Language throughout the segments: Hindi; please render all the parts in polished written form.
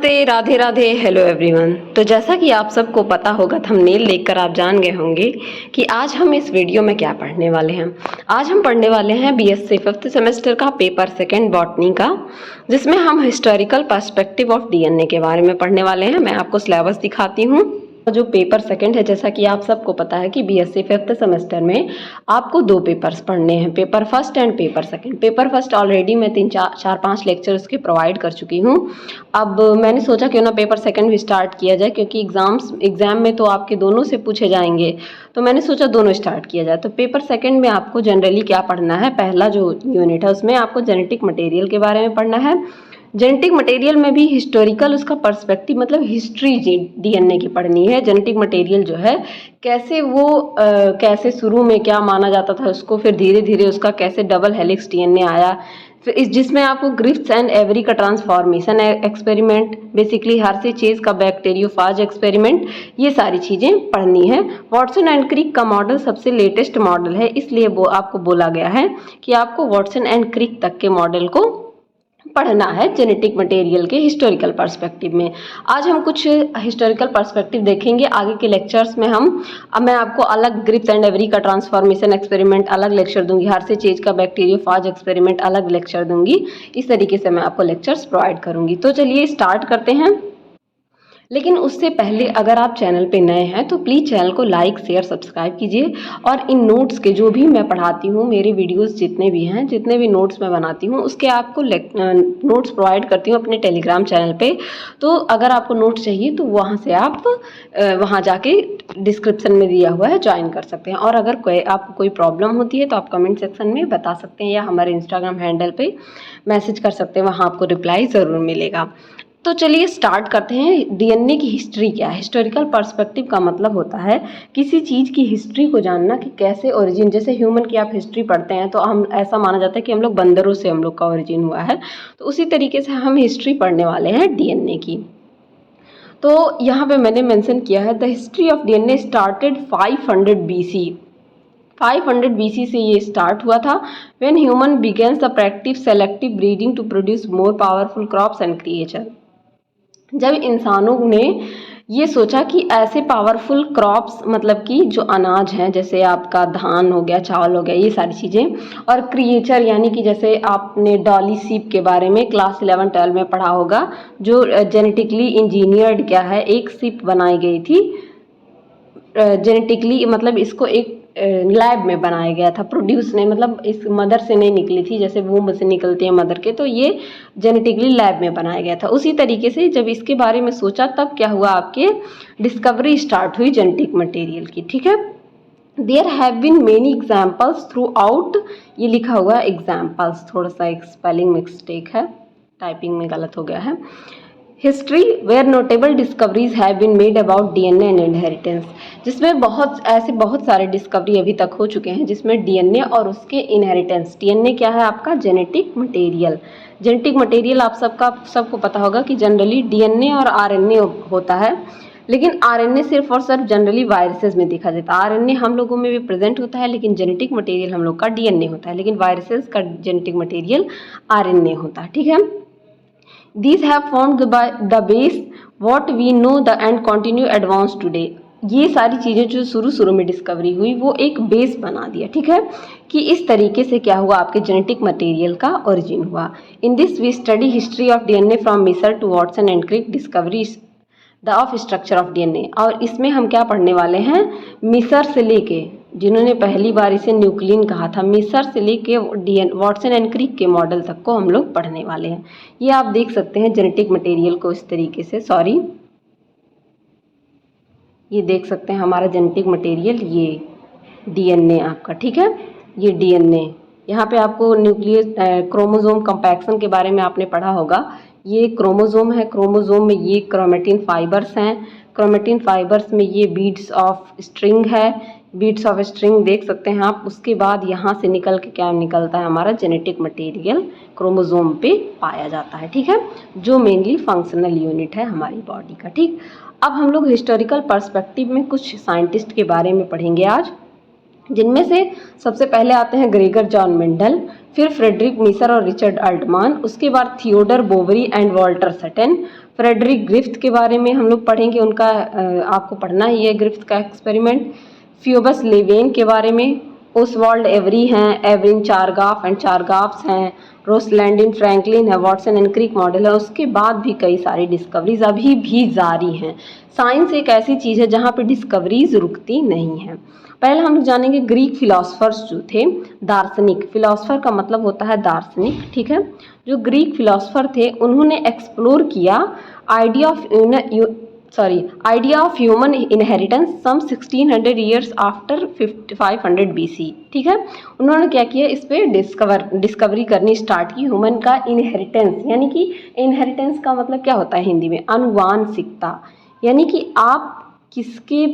नमस्ते, राधे राधे, हेलो एवरीवन। तो जैसा कि आप सबको पता होगा, थंबनेल देखकर आप जान गए होंगे कि आज हम इस वीडियो में क्या पढ़ने वाले हैं। आज हम पढ़ने वाले हैं बीएससी 5th सेमेस्टर का पेपर सेकंड बॉटनी का, जिसमें हम हिस्टोरिकल पर्सपेक्टिव ऑफ डीएनए के बारे में पढ़ने वाले हैं। मैं आपको सिलेबस दिखाती हूँ। जो पेपर सेकंड है, जैसा कि आप सबको पता है कि बीएससी 5th सेमेस्टर में आपको 2 पेपर्स पढ़ने हैं, paper first and paper second. Paper first already मैं 3-4-5 लेक्चर उसके प्रोवाइड कर चुकी हूँ। अब मैंने सोचा क्यों ना पेपर सेकंड भी स्टार्ट किया जाए, क्योंकि एग्जाम में तो आपके दोनों से पूछे जाएंगे, तो मैंने सोचा दोनों स्टार्ट किया जाए। तो पेपर सेकंड में आपको जनरली क्या पढ़ना है, पहला जो यूनिट है उसमें आपको जेनेटिक मटेरियल के बारे में पढ़ना है। जेनेटिक मटेरियल में भी हिस्टोरिकल उसका पर्सपेक्टिव मतलब हिस्ट्री डीएनए की पढ़नी है। जेनेटिक मटेरियल जो है कैसे वो कैसे शुरू में क्या माना जाता था उसको, फिर धीरे धीरे उसका कैसे डबल हेलिक्स डीएनए आया, फिर जिसमें आपको ग्रिफ्स एंड एवरी का transformation experiment, basically Hershey Chase का बैक्टीरियोफाज एक्सपेरिमेंट, ये सारी चीज़ें पढ़नी है। वॉटसन एंड क्रिक का मॉडल सबसे लेटेस्ट मॉडल है, इसलिए वो आपको बोला गया है कि आपको वॉटसन एंड क्रिक तक के मॉडल को पढ़ना है जेनेटिक मटेरियल के हिस्टोरिकल पर्सपेक्टिव में। आज हम कुछ हिस्टोरिकल पर्सपेक्टिव देखेंगे। आगे के लेक्चर्स में अब मैं आपको अलग ग्रिप्स एंड एवरी का ट्रांसफॉर्मेशन एक्सपेरिमेंट अलग लेक्चर दूंगी, हर्षे चेज का बैक्टीरियोफाज एक्सपेरिमेंट अलग लेक्चर दूंगी। इस तरीके से मैं आपको लेक्चर्स प्रोवाइड करूंगी। तो चलिए स्टार्ट करते हैं। लेकिन उससे पहले अगर आप चैनल पे नए हैं तो प्लीज़ चैनल को लाइक शेयर सब्सक्राइब कीजिए, और इन नोट्स के जो भी मैं पढ़ाती हूँ, मेरे वीडियोस जितने भी हैं, जितने भी नोट्स मैं बनाती हूँ, उसके आपको नोट्स प्रोवाइड करती हूँ अपने टेलीग्राम चैनल पे। तो अगर आपको नोट्स चाहिए तो वहाँ से आप वहाँ जाके डिस्क्रिप्शन में दिया हुआ है ज्वाइन कर सकते हैं। और अगर आपको कोई प्रॉब्लम होती है तो आप कमेंट सेक्शन में बता सकते हैं, या हमारे इंस्टाग्राम हैंडल पे मैसेज कर सकते हैं, वहाँ आपको रिप्लाई ज़रूर मिलेगा। तो चलिए स्टार्ट करते हैं। डीएनए की हिस्ट्री क्या है। हिस्टोरिकल पर्सपेक्टिव का मतलब होता है किसी चीज़ की हिस्ट्री को जानना कि कैसे ओरिजिन, जैसे ह्यूमन की आप हिस्ट्री पढ़ते हैं तो हम ऐसा माना जाता है कि हम लोग बंदरों से हम लोग का ओरिजिन हुआ है, तो उसी तरीके से हम हिस्ट्री पढ़ने वाले हैं डीएनए की। तो यहाँ पे मैंने मेंशन किया है the history of DNA started 500 BC। 500 BC से ये स्टार्ट हुआ था, when human begins the practice selective breeding to produce more powerful crops and creature. जब इंसानों ने ये सोचा कि ऐसे पावरफुल क्रॉप्स मतलब कि जो अनाज हैं, जैसे आपका धान हो गया, चावल हो गया, ये सारी चीज़ें, और क्रिएचर यानी कि जैसे आपने डॉली सीप के बारे में क्लास 11-12 में पढ़ा होगा, जो जेनेटिकली इंजीनियर्ड क्या है, एक सीप बनाई गई थी जेनेटिकली, मतलब इसको एक लैब में बनाया गया था, प्रोड्यूस नहीं, मतलब इस मदर से नहीं निकली थी, जैसे वूम्ब से निकलती है मदर के, तो ये जेनेटिकली लैब में बनाया गया था। उसी तरीके से जब इसके बारे में सोचा तब क्या हुआ, आपके डिस्कवरी स्टार्ट हुई जेनेटिक मटेरियल की। ठीक है, there have been many examples throughout, ये लिखा हुआ है एग्जाम्पल्स, थोड़ा सा एक स्पेलिंग मिस्टेक है, टाइपिंग में गलत हो गया है। History where notable discoveries have been made about DNA and inheritance, जिसमें बहुत सारे डिस्कवरी अभी तक हो चुके हैं, जिसमें डीएनए और उसके इनहेरिटेंस। डीएनए क्या है आपका, जेनेटिक मटेरियल। जेनेटिक मटेरियल आप सबको पता होगा कि जनरली डीएनए और आरएनए होता है, लेकिन आरएनए सिर्फ और सिर्फ जनरली वायरसेस में देखा जाता है। आरएनए हम लोगों में भी प्रेजेंट होता है, लेकिन जेनेटिक मटेरियल हम लोग का डीएनए होता है, लेकिन वायरसेस का जेनेटिक मटेरियल आरएनए होता है। ठीक है, These have formed the base what we know the and continue advance today। ये सारी चीज़ें जो शुरू में डिस्कवरी हुई वो एक बेस बना दिया। ठीक है, कि इस तरीके से क्या हुआ, आपके जेनेटिक मटेरियल का ओरिजिन हुआ। In this we study history of DNA from Miescher to Watson and Crick discovery the of structure of DNA. और इसमें हम क्या पढ़ने वाले हैं, मिसर से लेके, जिन्होंने पहली बार इसे न्यूक्लिन कहा था, मिसर से लेके वॉटसन एंड क्रिक के मॉडल तक को हम लोग पढ़ने वाले हैं। ये आप देख सकते हैं जेनेटिक मटेरियल को इस तरीके से, ये देख सकते हैं हमारा जेनेटिक मटेरियल, ये डीएनए आपका। ठीक है, ये डीएनए, यहाँ पे आपको न्यूक्लियस क्रोमोसोम कंपैक्शन के बारे में आपने पढ़ा होगा। ये क्रोमोसोम है, क्रोमोसोम में ये क्रोमेटिन फाइबर्स हैं, क्रोमेटिन फाइबर्स में ये बीड्स ऑफ स्ट्रिंग है, बीड्स ऑफ स्ट्रिंग देख सकते हैं आप। उसके बाद यहाँ से निकल के क्या निकलता है, हमारा जेनेटिक मटेरियल क्रोमोसोम पे पाया जाता है। ठीक है, जो मेनली फंक्शनल यूनिट है हमारी बॉडी का। ठीक, अब हम लोग हिस्टोरिकल पर्सपेक्टिव में कुछ साइंटिस्ट के बारे में पढ़ेंगे आज, जिनमें से सबसे पहले आते हैं ग्रेगर जॉन मेंडल, फिर फ्रेडरिक मीसर और रिचर्ड अल्टमान, उसके बाद Theodor Boveri and Walter Sutton. Frederick Griffith के बारे में हम लोग पढ़ेंगे, उनका आपको पढ़ना ही है ग्रिफ्थ का एक्सपेरिमेंट। फ्यूबस लेवेन के बारे में, ओसवाल्ड एवरी हैं, एवरिन चारगाफ एंड चारगाफ्स हैं, रोसलैंडिन फ्रैंकलिन है, वॉटसन एंड क्रिक मॉडल है। उसके बाद भी कई सारी डिस्कवरीज अभी भी जारी हैं। साइंस एक ऐसी चीज़ है जहाँ पे डिस्कवरीज रुकती नहीं है। पहले हम लोग जानेंगे ग्रीक फिलोसफर्स जो थे, दार्शनिक। फिलोसफर का मतलब होता है दार्शनिक, ठीक है। जो ग्रीक फिलोसफर थे उन्होंने एक्सप्लोर किया idea of human inheritance some 1600 years after 500 BC, ठीक है। उन्होंने क्या किया, इस पे डिस्कवरी करनी स्टार्ट की ह्यूमन का इनहेरिटेंस, यानी कि इनहेरिटेंस का मतलब क्या होता है हिंदी में, अनुवांशिकता, यानी कि आप किसके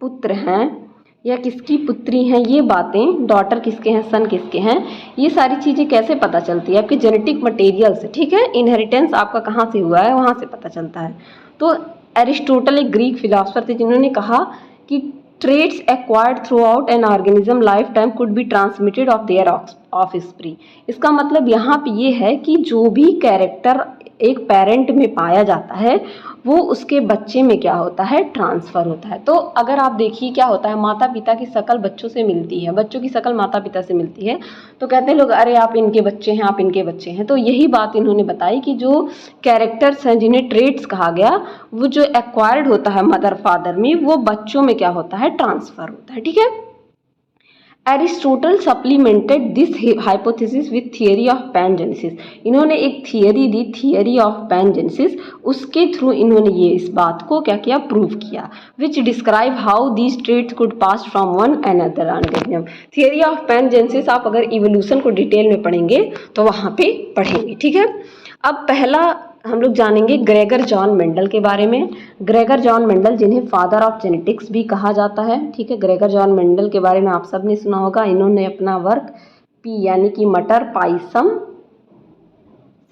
पुत्र हैं या किसकी पुत्री हैं, ये बातें, डॉटर किसके हैं, सन किसके हैं, ये सारी चीज़ें कैसे पता चलती है, आपके जेनेटिक मटेरियल से, ठीक है। इनहेरिटेंस आपका कहाँ से हुआ है वहाँ से पता चलता है। तो एरिस्टोटल एक ग्रीक फिलोसफर थे जिन्होंने कहा कि traits acquired throughout an organism life time could be transmitted of their offspring. इसका मतलब यहाँ पे ये है कि जो भी कैरेक्टर एक पेरेंट में पाया जाता है वो उसके बच्चे में क्या होता है, ट्रांसफ़र होता है। तो अगर आप देखिए क्या होता है, माता पिता की शक्ल बच्चों से मिलती है, बच्चों की शक्ल माता पिता से मिलती है, तो कहते हैं लोग अरे आप इनके बच्चे हैं, आप इनके बच्चे हैं। तो यही बात इन्होंने बताई कि जो कैरेक्टर्स हैं जिन्हें ट्रेट्स कहा गया, वो जो एक्वायर्ड होता है मदर फादर में, वो बच्चों में क्या होता है, ट्रांसफ़र होता है, ठीक है। Aristotle supplemented this hypothesis with theory of pangenesis. इन्होंने एक थियरी दी, थियरी ऑफ पैनजेनेसिस, उसके थ्रू इन्होंने ये इस बात को क्या किया, प्रूव किया, which describe how these traits could pass from one another organism. Theory of pangenesis आप अगर इवोल्यूशन को डिटेल में पढ़ेंगे तो वहाँ पे पढ़ेंगे, ठीक है। अब पहला हम लोग जानेंगे ग्रेगर जॉन मेंडल के बारे में। ग्रेगर जॉन मेंडल, जिन्हें फादर ऑफ जेनेटिक्स भी कहा जाता है, ठीक है। ग्रेगर जॉन मेंडल के बारे में आप सब ने सुना होगा। इन्होंने अपना वर्क पी यानी कि मटर पाइसम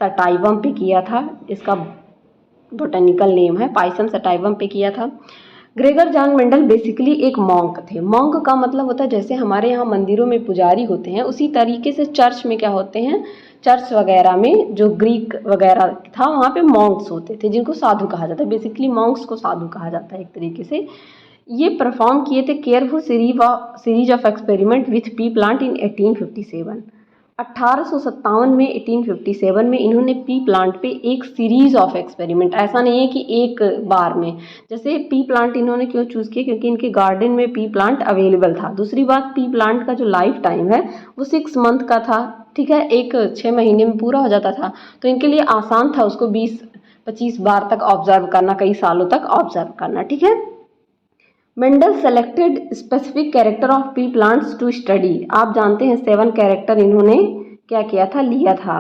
सटाइवम पे किया था, इसका बोटेनिकल नेम है, पाइसम सटाइवम पे किया था। ग्रेगर जॉन मेंडल बेसिकली एक मॉन्क थे। मॉन्क का मतलब होता है जैसे हमारे यहाँ मंदिरों में पुजारी होते हैं, उसी तरीके से चर्च में क्या होते हैं, चर्च वगैरह में जो ग्रीक वगैरह था वहाँ पे मॉन्क्स होते थे जिनको साधु कहा जाता है। बेसिकली मॉन्क्स को साधु कहा जाता है एक तरीके से। ये परफॉर्म किए थे careful series of experiment with P plant in 1857। 1857 में 1857 में इन्होंने पी प्लांट पे एक सीरीज ऑफ एक्सपेरिमेंट, ऐसा नहीं है कि एक बार में, जैसे पी प्लांट इन्होंने क्यों चूज़ किया, क्योंकि इनके गार्डन में पी प्लांट अवेलेबल था। दूसरी बात, पी प्लांट का जो लाइफ टाइम है वो 6 मंथ का था, ठीक है, 6 महीने में पूरा हो जाता था। तो इनके लिए आसान था उसको 20-25 बार तक ऑब्जर्व करना, कई सालों तक ऑब्जर्व करना, ठीक है। Mendel selected specific character of pea plants to study. आप जानते हैं 7 कैरेक्टर इन्होंने क्या किया था, लिया था।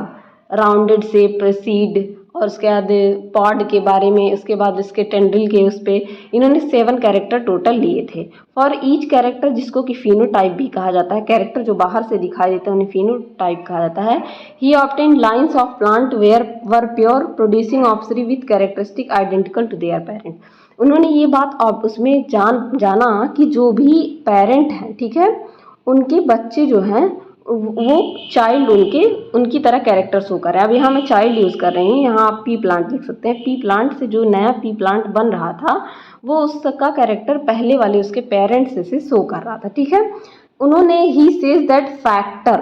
राउंडेड शेप, सीड, और उसके बाद पॉड के बारे में, उसके बाद उसके टेंड्रिल के उस पे इन्होंने 7 कैरेक्टर टोटल लिए थे। फॉर ईच कैरेक्टर, जिसको कि फिनोटाइप भी कहा जाता है, कैरेक्टर जो बाहर से दिखाई देते हैं उन्हें फिनोटाइप कहा जाता है। He obtain lines of plant were pure producing offspring with characteristic identical to their parent. उन्होंने ये बात उसमें जाना कि जो भी पेरेंट हैं, ठीक है, उनके बच्चे जो हैं वो चाइल्ड उनकी तरह कैरेक्टर शो कर रहे हैं। अब यहाँ मैं चाइल्ड यूज़ कर रही हूँ, यहाँ आप पी प्लांट लिख सकते हैं। पी प्लांट से जो नया पी प्लांट बन रहा था वो उसका कैरेक्टर पहले वाले उसके पेरेंट्स से शो कर रहा था, ठीक है। उन्होंने ही सेज दैट फैक्टर,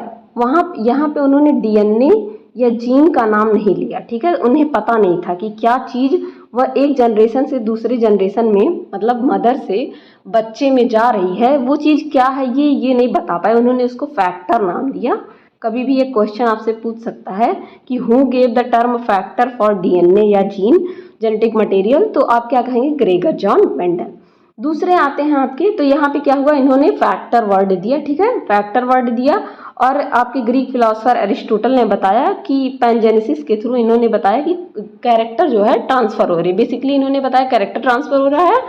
यहाँ पे उन्होंने डीएनए या जीन का नाम नहीं लिया, ठीक है। उन्हें पता नहीं था कि क्या चीज़ वह एक जनरेशन से दूसरे जनरेशन में, मतलब मदर से बच्चे में जा रही है, वो चीज़ क्या है ये नहीं बता पाए। उन्होंने उसको फैक्टर नाम दिया। कभी भी एक क्वेश्चन आपसे पूछ सकता है कि who gave the term factor for DNA या जीन, जेनेटिक मटेरियल, तो आप क्या कहेंगे, ग्रेगर जॉन मेंडल। दूसरे आते हैं आपके, तो यहाँ पे क्या हुआ, इन्होंने फैक्टर वर्ड दिया, ठीक है, फैक्टर वर्ड दिया। और आपके ग्रीक फिलोसफर एरिस्टोटल ने बताया कि पैनजेनेसिस के थ्रू इन्होंने बताया कि कैरेक्टर जो है ट्रांसफ़र हो रही है। बेसिकली इन्होंने बताया कैरेक्टर ट्रांसफ़र हो रहा है,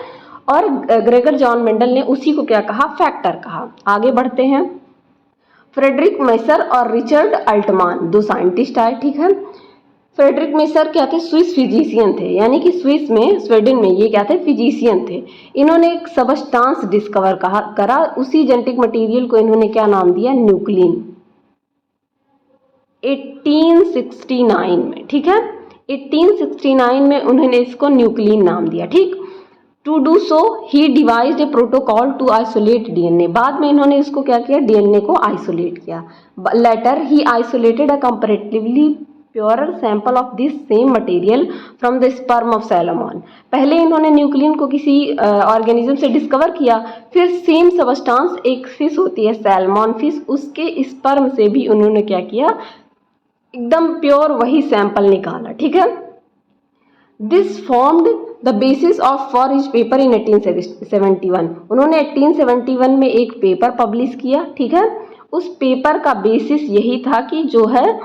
और ग्रेगर जॉन मेंडल ने उसी को क्या कहा, फैक्टर कहा। आगे बढ़ते हैं। फ्रेडरिक मेसर और रिचर्ड अल्टमान 2 साइंटिस्ट आए, ठीक है। फ्रेडरिक मेसर क्या थे, स्विस फिजिशियन थे, यानी कि स्विस में, स्वीडन में ये क्या थे, फिजिशियन थे। इन्होंने एक सबस्टांस डिस्कवर करा, उसी जेनेटिक मटेरियल को इन्होंने क्या नाम दिया, न्यूक्लिन। 1869 में, ठीक है, 1869 में उन्होंने इसको न्यूक्लिन नाम दिया, ठीक। To do so he devised a protocol to isolate DNA. बाद में इन्होंने इसको क्या किया, डीएनए को आइसोलेट किया। Later he isolated a comparatively purer sample of this same material from the sperm of salmon. पहले इन्होंने न्यूक्लिन को किसी ऑर्गेनिज्म से डिस्कवर किया, फिर सेम सबस्टांस एक फिश होती है सैलमन फिश, उसके स्पर्म से भी उन्होंने क्या किया, एकदम प्योर वही सैंपल निकाला, ठीक है। This formed the basis of for his paper in 1871। उन्होंने 1871 में एक पेपर पब्लिश किया, ठीक है। उस पेपर का बेसिस यही था कि जो है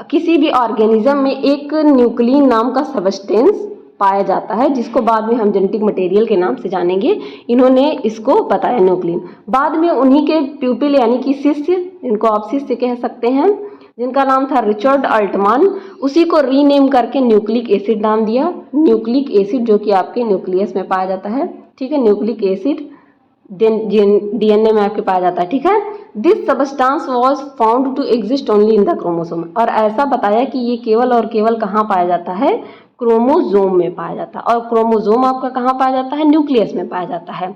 किसी भी ऑर्गेनिज्म में एक न्यूक्लिन नाम का सबस्टेंस पाया जाता है, जिसको बाद में हम जेनेटिक मटेरियल के नाम से जानेंगे। इन्होंने इसको बताया न्यूक्लिन। बाद में उन्हीं के प्यूपिल यानी कि शिष्य, जिनको आप शिष्य कह सकते हैं, जिनका नाम था रिचर्ड अल्टमान, उसी को रीनेम करके न्यूक्लिक एसिड नाम दिया। न्यूक्लिक एसिड जो कि आपके न्यूक्लियस में पाया जाता है, ठीक है, न्यूक्लिक एसिड डीएनए में आपके पाया जाता है, ठीक है। This substance was found to exist only in the chromosome. और ऐसा बताया कि ये केवल और केवल कहाँ पाया जाता है, क्रोमोसोम में पाया जाता है। और क्रोमोसोम आपका कहाँ पाया जाता है, न्यूक्लियस में पाया जाता है,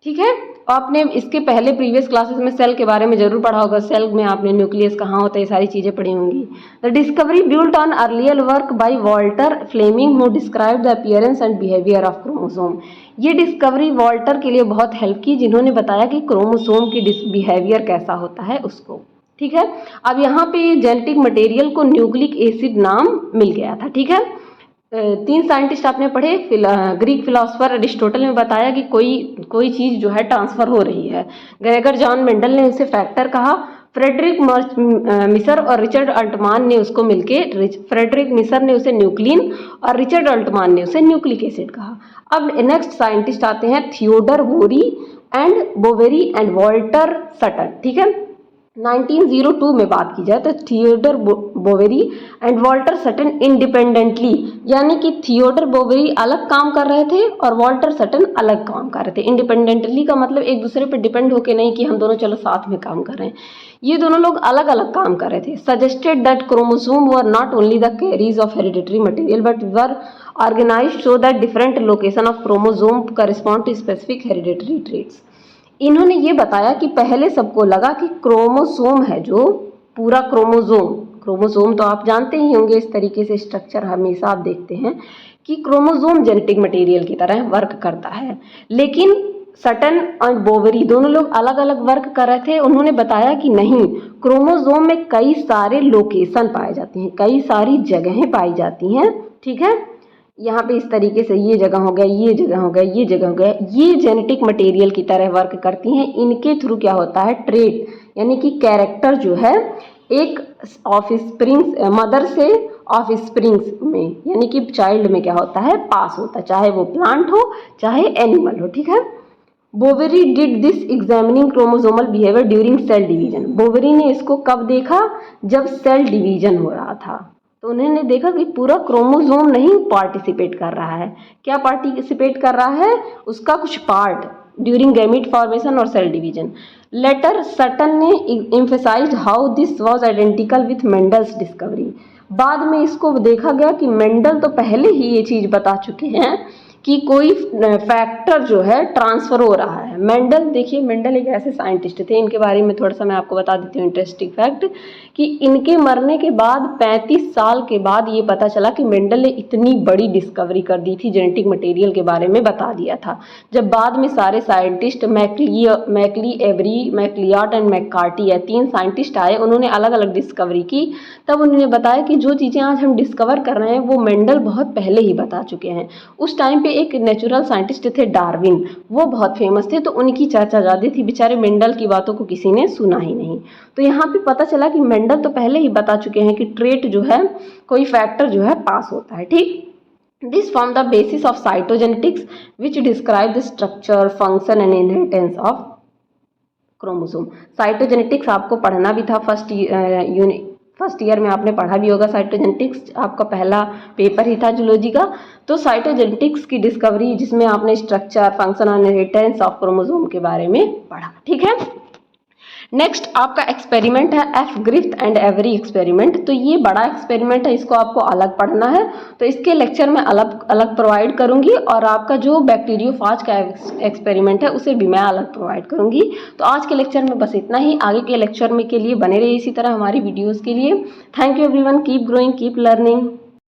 ठीक है। आपने इसके पहले प्रीवियस क्लासेस में सेल के बारे में जरूर पढ़ा होगा, सेल में आपने न्यूक्लियस कहाँ होता है, ये सारी चीजें पढ़ी होंगी। The discovery built on earlier work by Walter Flemming who describe the appearance and behaviour of chromosome. ये डिस्कवरी वॉल्टर के लिए बहुत हेल्प की, जिन्होंने बताया कि क्रोमोसोम की बिहेवियर कैसा होता है उसको, ठीक है। अब यहाँ पे जेनेटिक मटेरियल को न्यूक्लिक एसिड नाम मिल गया था, ठीक है। 3 साइंटिस्ट आपने पढ़े। ग्रीक फिलोसोफर अरिस्टोटल ने बताया कि कोई चीज़ जो है ट्रांसफ़र हो रही है। ग्रेगर जॉन मेंडल ने उसे फैक्टर कहा। फ्रेडरिक मिसर और रिचर्ड अल्टमान ने उसको मिलके, फ्रेडरिक मिसर ने उसे न्यूक्लिन और रिचर्ड अल्टमान ने उसे न्यूक्लिक एसिड कहा। अब नेक्स्ट साइंटिस्ट आते हैं Theodor Boveri and Walter Sutton, ठीक है। 1902 में बात की जाए तो Theodor Boveri and Walter Sutton independently, यानी कि थियोडर बोवेरी अलग काम कर रहे थे और वॉल्टर सटन अलग काम कर रहे थे। इंडिपेंडेंटली का मतलब एक दूसरे पर डिपेंड होके नहीं कि हम दोनों चलो साथ में काम कर रहे हैं, ये दोनों लोग अलग अलग काम कर रहे थे। Suggested that chromosome were not only the carriers of hereditary material but were organised so that different location of chromosome correspond to specific hereditary traits. इन्होंने ये बताया कि पहले सबको लगा कि क्रोमोसोम है, जो पूरा क्रोमोसोम तो आप जानते ही होंगे, इस तरीके से स्ट्रक्चर हमेशा आप देखते हैं कि क्रोमोसोम जेनेटिक मटेरियल की तरह वर्क करता है। लेकिन सटन और बोवेरी दोनों लोग अलग अलग वर्क कर रहे थे। उन्होंने बताया कि नहीं, क्रोमोसोम में कई सारे लोकेशन पाए जाते हैं, कई सारी जगहें पाई जाती हैं, ठीक है। यहाँ पे इस तरीके से ये जगह हो गया, ये जगह हो गया, ये जगह हो गया, ये जेनेटिक मटेरियल की तरह वर्क करती हैं। इनके थ्रू क्या होता है, ट्रेट यानी कि कैरेक्टर जो है एक ऑफस्प्रिंग्स, मदर से ऑफस्प्रिंग्स में यानी कि चाइल्ड में क्या होता है, पास होता है, चाहे वो प्लांट हो चाहे एनिमल हो, ठीक है। Boveri did this examining chromosomal behaviour during cell division. Boveri ने इसको कब देखा, जब सेल डिवीजन हो रहा था, तो उन्होंने देखा कि पूरा क्रोमोसोम नहीं पार्टिसिपेट कर रहा है। क्या पार्टिसिपेट कर रहा है, उसका कुछ पार्ट ड्यूरिंग गैमीट फॉर्मेशन और सेल डिवीजन। लेटर सटन ने emphasised how this was identical with Mendel's discovery. बाद में इसको देखा गया कि मेंडल तो पहले ही ये चीज़ बता चुके हैं कि कोई फैक्टर जो है ट्रांसफर हो रहा है। मेंडल, देखिए मेंडल एक ऐसे साइंटिस्ट थे, इनके बारे में थोड़ा सा मैं आपको बता देती हूँ इंटरेस्टिंग फैक्ट, कि इनके मरने के बाद 35 साल के बाद ये पता चला कि मेंडल ने इतनी बड़ी डिस्कवरी कर दी थी, जेनेटिक मटेरियल के बारे में बता दिया था। जब बाद में सारे साइंटिस्ट मैकली एवरी, मैकलियार्ट एंड मैककार्टी है, 3 साइंटिस्ट आए, उन्होंने अलग अलग डिस्कवरी की, तब उन्होंने बताया कि जो चीज़ें आज हम डिस्कवर कर रहे हैं वो मेंडल बहुत पहले ही बता चुके हैं। उस टाइम पे एक नेचुरल साइंटिस्ट थे डार्विन, वो बहुत फेमस थे, तो उनकी चर्चा ज़्यादा थी। बेचारे मेंडल की बातों को किसी ने सुना ही नहीं। तो यहाँ पे पता चला कि मेंडल तो पहले ही बता चुके हैं कि ट्रेट जो है, कोई फैक्टर जो है पास होता है, ठीक। This form the basis of cytogenetics which describe the structure, function and inheritance of chromosome. Cytogenetics आपको पढ़ना भी था, फर्स्ट ईयर में आपने पढ़ा भी होगा। साइटोजेनेटिक्स आपका पहला पेपर ही था जूलॉजी का। तो साइटोजेनेटिक्स की डिस्कवरी, जिसमें आपने स्ट्रक्चर, फंक्शन और इनहेरिटेंस ऑफ क्रोमोसोम के बारे में पढ़ा, ठीक है। नेक्स्ट आपका एक्सपेरिमेंट है F Griffith and every experiment. तो ये बड़ा एक्सपेरिमेंट है, इसको आपको अलग पढ़ना है, तो इसके लेक्चर मैं अलग अलग प्रोवाइड करूंगी, और आपका जो बैक्टीरियोफाज का एक्सपेरिमेंट है उसे भी मैं अलग प्रोवाइड करूंगी। तो आज के लेक्चर में बस इतना ही। आगे के लेक्चर में के लिए बने रहिए इसी तरह हमारी वीडियोज़ के लिए। Thank you everyone, keep growing, keep learning.